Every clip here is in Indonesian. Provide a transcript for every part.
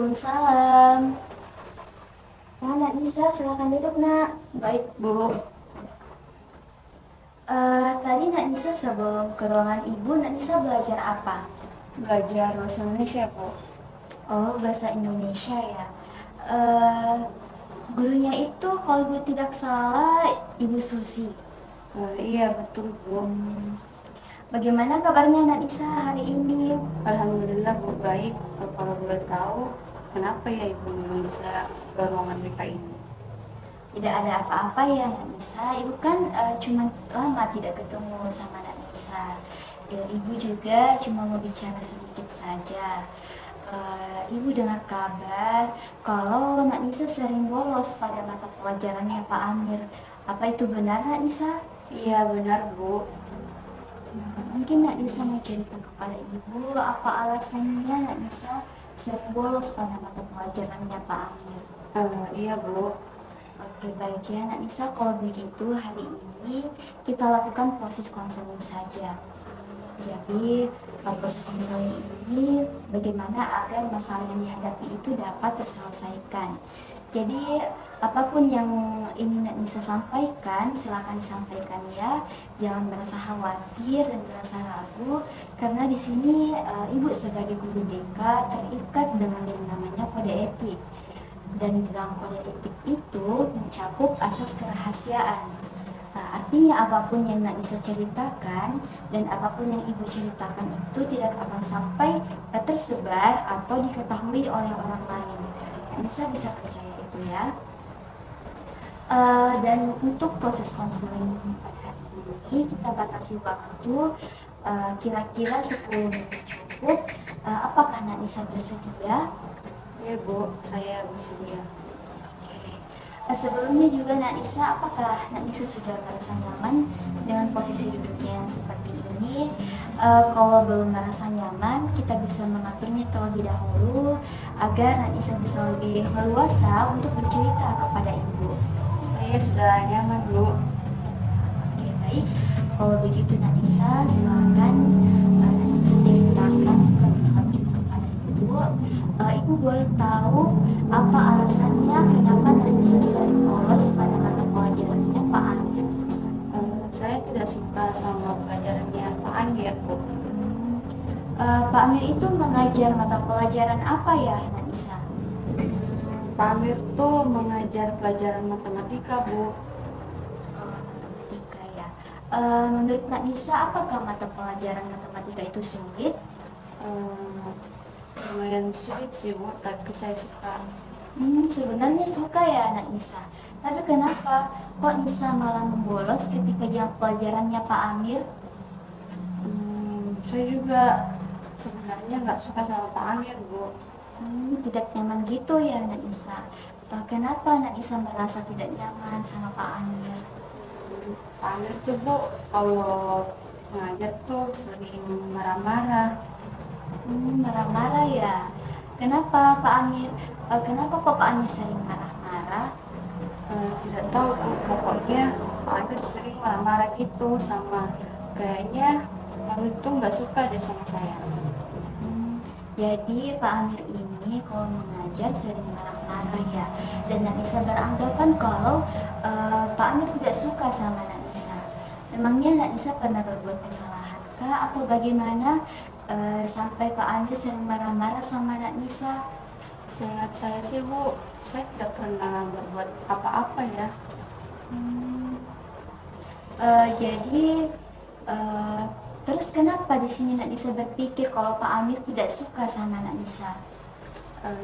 Waalaikumsalam. Nak Nisa, silakan duduk nak. Baik, Bu. Tadi Nak Nisa sebelum ke ruangan ibu, Nak Nisa belajar apa? Belajar bahasa Indonesia, Bu. Oh, bahasa Indonesia ya. Eh, Gurunya itu kalau ibu tidak salah Ibu Susi. Iya, betul, Bu. Bagaimana kabarnya Nak Nisa hari ini? Alhamdulillah, Bu, baik. Kalau boleh tahu, kenapa ya Ibu belum bisa ke ruangan BK ini? Tidak ada apa-apa ya Nak Nisa. Ibu kan cuma lama tidak ketemu sama Nak Nisa. Ya, ibu juga cuma mau bicara sedikit saja. Ibu dengar kabar kalau Nak Nisa sering bolos pada mata pelajarannya Pak Amir. Apa itu benar Nak Nisa? Iya, benar, Bu. Mungkin Nak Nisa mau cerita kepada ibu apa alasannya Nak Nisa sering bolos pada mata pelajarannya Pak Amir. Iya, Bu. Oke, baik ya Nak Nisa, kalau begitu hari ini kita lakukan proses konseling saja. Jadi proses konseling ini bagaimana agar masalah yang dihadapi itu dapat terselesaikan. Jadi apapun yang ingin Nak Nisa sampaikan, silakan disampaikan ya. Jangan merasa khawatir dan merasa ragu, karena di sini Ibu sebagai guru BK terikat dengan yang namanya kode etik. Dan di dalam kode etik itu mencakup asas kerahasiaan. Artinya apapun yang Nak Nisa ceritakan dan apapun yang Ibu ceritakan itu tidak akan sampai tersebar atau diketahui oleh orang lain. Nak Nisa bisa percaya itu ya. Dan untuk proses konseling pada hari ini kita batasi waktu kira-kira 10 menit cukup. Apakah Nak Nisa bersedia? Iya, Bu, saya bersedia. Sebelumnya juga Nak Nisa, apakah Nak Nisa sudah merasa nyaman dengan posisi duduknya yang seperti ini? Kalau belum merasa nyaman, kita bisa mengaturnya terlebih dahulu agar Nak Nisa bisa lebih leluasa untuk bercerita kepada ibu. Saya sudah nyaman, Bu. Oke, baik. Kalau begitu Nak Nisa, silakan Nak Nisa ceritakan kepada ibu. Ibu boleh tahu apa alasannya kenapa Nak Nisa sering bolos pada mata pelajarannya Pak Amir? Saya tidak suka sama pelajarannya Pak Andir, Bu. Pak Amir itu mengajar mata pelajaran apa ya Nak Nisa? Pak Amir tuh mengajar pelajaran matematika, Bu. Matematika ya. Menurut Nak Nisa, apakah mata pelajaran matematika itu sulit? Eh, Lumayan sulit sih, Bu, tapi saya suka. Sebenarnya suka ya Nak Nisa. Tapi kenapa kok Nisa malah membolos ketika jam pelajarannya Pak Amir? Saya juga sebenarnya nggak suka sama Pak Amir, Bu. Tidak nyaman gitu ya Nak Nisa. Kenapa Nak Nisa merasa tidak nyaman sama Pak Amir? Pak Amir tuh, Bu, kalau ngajar tuh sering marah-marah. Marah-marah ya. Kenapa Pak Amir? Kenapa kok Pak Amir sering marah-marah? Tidak tahu, Bu, pokoknya Pak Amir sering marah-marah gitu sama, kayaknya Pak Amir tuh nggak suka deh sama saya. Jadi Pak Amir ini kalau mengajar sering marah-marah ya. Dan Nak Nisa beranggapan kalau Pak Amir tidak suka sama Nak Nisa. Memangnya Nak Nisa pernah berbuat kesalahan kah atau bagaimana sampai Pak Amir sering marah-marah sama Nak Nisa? Seingat saya sih, Bu, saya tidak pernah berbuat apa-apa ya. Jadi eh, terus kenapa di sini Nak Nisa berpikir kalau Pak Amir tidak suka sama Nak Nisa?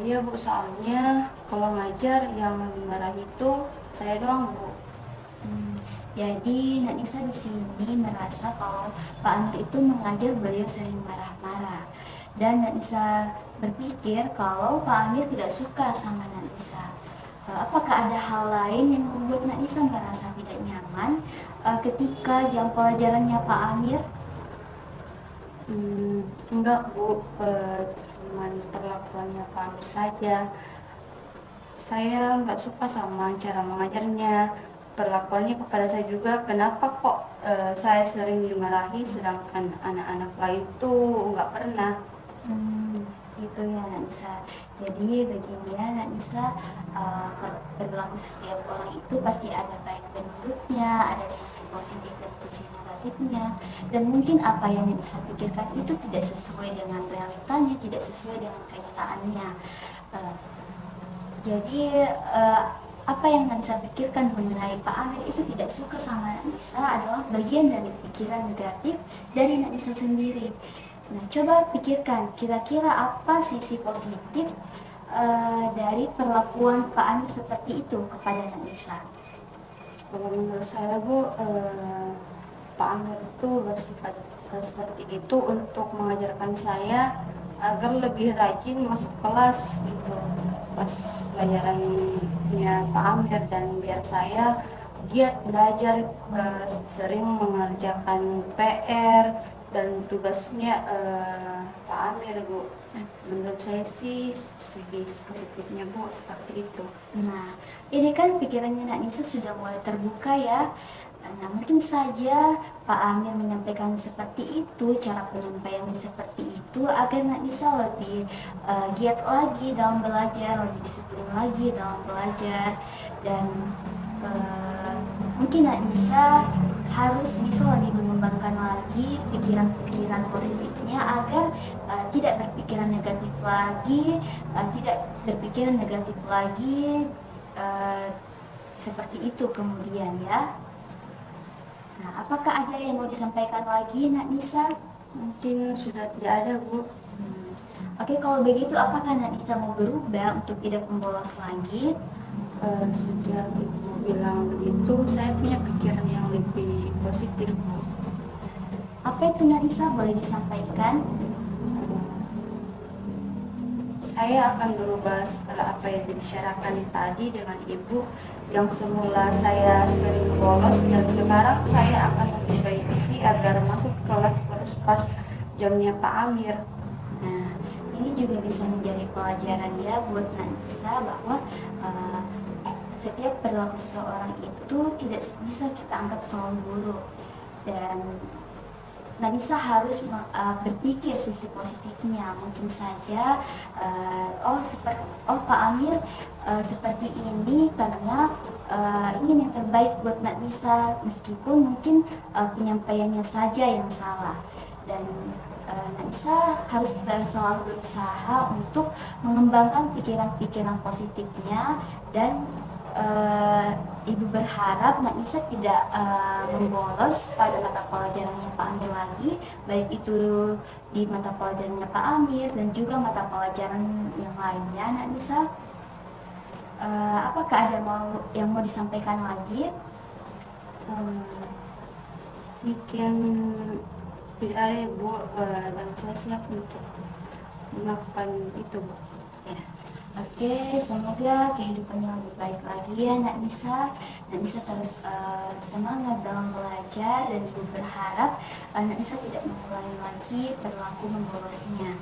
Iya, Bu, soalnya kalau ngajar yang dimarahi itu saya doang, Bu. Jadi Nak Nisa di sini merasa kalau Pak Amir itu mengajar beliau sering marah-marah, dan Nak Nisa berpikir kalau Pak Amir tidak suka sama Nak Nisa. Apakah ada hal lain yang membuat Nak Nisa merasa tidak nyaman ketika jam pelajarannya Pak Amir? Enggak, Bu, cuman perlakuannya Pak Amir saja. Saya nggak suka sama cara mengajarnya, perlakuannya kepada saya juga. Kenapa kok saya sering dimarahi sedangkan anak-anak lain tuh nggak pernah. gitu ya Nak Nisa. Jadi begini ya Nak Nisa, perilaku setiap orang itu pasti ada baik dan buruknya, ada sisi positif dan sisi negatifnya. Dan mungkin apa yang Nak Nisa pikirkan itu tidak sesuai dengan realitanya, tidak sesuai dengan kenyataannya. Eh, jadi apa yang Nisa pikirkan mengenai Pak Amir itu tidak suka sama Nisa adalah bagian dari pikiran negatif dari Nisa sendiri. Nah, coba pikirkan kira-kira apa sisi positif dari perlakuan Pak Amir seperti itu kepada Nisa. Kalau menurut saya Bu, Pak Amir itu bersifat seperti itu untuk mengajarkan saya agar lebih rajin masuk kelas gitu pas pelajarannya Pak Amir, dan biar saya giat belajar, sering mengerjakan PR dan tugasnya Pak Amir Bu. Menurut saya sih segi positifnya Bu seperti itu. Nah, ini kan pikirannya Nak Nisa sudah mulai terbuka ya. Nah, mungkin saja Pak Amir menyampaikan seperti itu, cara penyampaiannya seperti itu agar Nak Nisa lebih giat lagi dalam belajar, lebih disiplin lagi dalam belajar, dan mungkin Nak Nisa harus bisa lebih mengembangkan lagi pikiran-pikiran positifnya agar tidak berpikiran negatif lagi, seperti itu kemudian ya. Nah, apakah ada yang mau disampaikan lagi Nak Nisa? Mungkin sudah tidak ada Bu. Oke, kalau begitu apakah Nak Nisa mau berubah untuk tidak membolos lagi? Sejak Ibu bilang begitu, saya punya pikiran yang lebih positif Bu. Apa itu Nak Nisa, boleh disampaikan? Saya akan berubah setelah apa yang dibicarakan tadi dengan Ibu. Yang semula saya sering bolos dan sekarang saya akan memperbaiki agar masuk kelas terus pas jamnya Pak Amir. Nah, ini juga bisa menjadi pelajaran ya buat Nak Nisa bahwa setiap perilaku seseorang itu tidak bisa kita anggap selalu buruk, dan Nisa harus berpikir sisi positifnya. Mungkin saja Pak Amir seperti ini karena ingin yang terbaik buat Nisa, meskipun mungkin penyampaiannya saja yang salah. Dan Nisa harus selalu berusaha untuk mengembangkan pikiran-pikiran positifnya, dan Ibu berharap Nak Nisa tidak membolos pada mata pelajarannya Pak Amir lagi, baik itu di mata pelajarannya Pak Amir dan juga mata pelajaran yang lainnya. Nak Nisa, apakah ada yang mau disampaikan lagi? Demikian tidak ada ya Bu, dan saya siap untuk melakukan itu Bu. Ya. Oke, semoga kehidupannya lebih baik lagi ya Nak Nisa. Nak Nisa terus semangat dalam belajar, dan Ibu berharap Nak Nisa tidak mengulangi lagi perilaku membolosnya.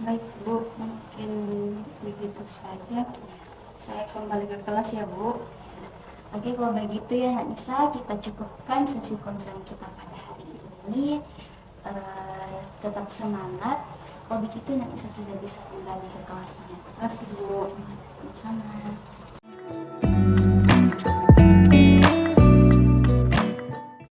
Baik Bu, mungkin begitu saja. Saya kembali ke kelas ya Bu. Oke, kalau begitu ya Nak Nisa, kita cukupkan sesi konseling kita pada hari ini. Tetap semangat. Kalau begitu Nak Nisa sudah bisa kembali ke kelasnya. Terima kasih Bu. Sama-sama.